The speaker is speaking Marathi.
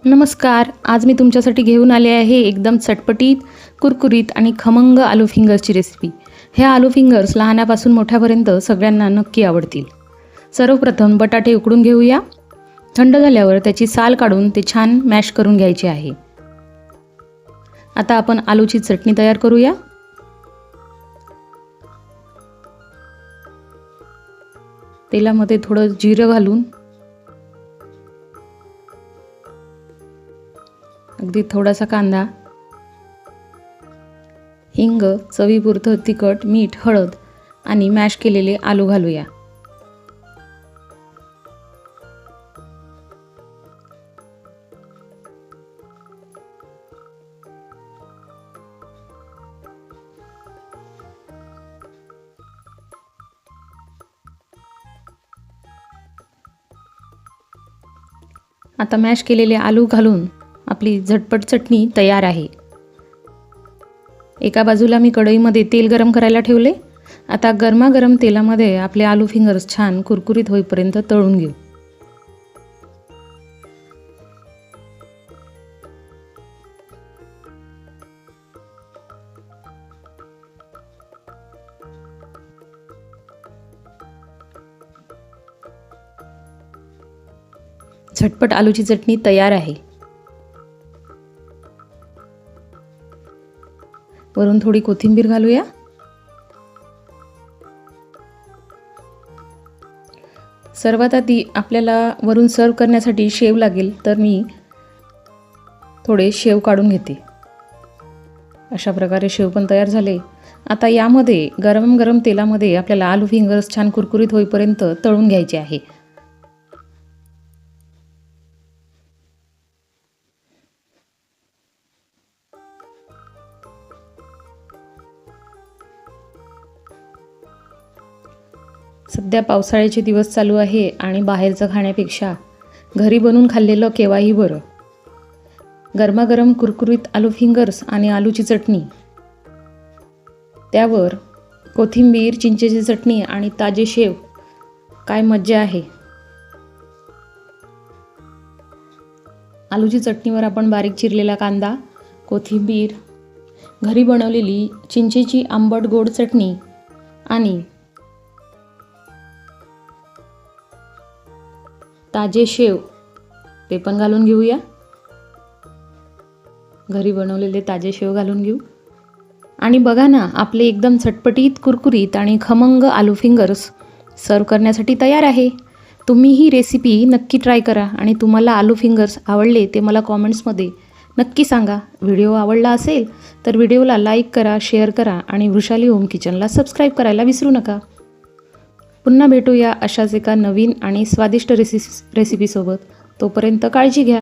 नमस्कार. आज मी तुमच्यासाठी घेऊन आले आहे एकदम चटपटीत, कुरकुरीत आणि खमंग आलू फिंगर्सची रेसिपी. हे आलू फिंगर्स लहानापासून मोठ्यापर्यंत सगळ्यांना नक्की आवडतील. सर्वप्रथम बटाटे उकडून घेऊया. थंड झाल्यावर त्याची साल काढून ते छान मॅश करून घ्यायचे आहे. आता आपण आलूची चटणी तयार करूया. तेलामध्ये थोडं जिरं घालून अगदी थोडासा कांदा, हिंग, चवीपुरतं तिखट, मीठ, हळद आणि मॅश केलेले आलू घालूया. आता मॅश केलेले आलू घालून आपली झटपट चटणी तयार आहे. एका बाजूला मी कढईमध्ये तेल गरम करायला ठेवले. आता गरमागरम तेलामध्ये आपले आलू फिंगर्स छान कुरकुरीत होईपर्यंत तळून घेऊ. झटपट आलूची चटणी तयार आहे. वरून थोडी कोथिंबीर घालूया. सर्वात आधी आपल्याला वरून सर्व करण्यासाठी शेव लागेल, तर मी थोडे शेव काढून घेते. अशा प्रकारे शेव पण तयार झाले. आता यामध्ये गरम गरम तेलामध्ये आपल्याला आलू फिंगर्स छान कुरकुरीत होईपर्यंत तळून घ्यायचे आहे. सध्या पावसाळ्याचे दिवस चालू आहे आणि बाहेरचं खाण्यापेक्षा घरी बनवून खाल्लेलं केव्हाही बरं. गरमागरम कुरकुरीत आलू फिंगर्स आणि आलूची चटणी, त्यावर कोथिंबीर, चिंचेची चटणी आणि ताजे शेव, काय मज्जा आहे. आलूची चटणीवर आपण बारीक चिरलेला कांदा, कोथिंबीर, घरी बनवलेली चिंचेची आंबट गोड चटणी आणि ताजे शेव ते पण घालून घेऊया. घरी बनवलेले ताजे शेव घालून घेऊ. आणि बघा ना, आपले एकदम चटपटीत, कुरकुरीत आणि खमंग आलू फिंगर्स सर्व करण्यासाठी तयार आहे. तुम्ही ही रेसिपी नक्की ट्राय करा आणि तुम्हाला आलू फिंगर्स आवडले ते मला कॉमेंट्समध्ये नक्की सांगा. व्हिडिओ आवडला असेल तर व्हिडिओला लाईक करा, शेअर करा आणि वृषाली होम किचनला सबस्क्राईब करायला विसरू नका. पुन्हा भेटूया अशाच एका नवीन आणि स्वादिष्ट रेसिपीसोबत. तोपर्यंत काळजी घ्या.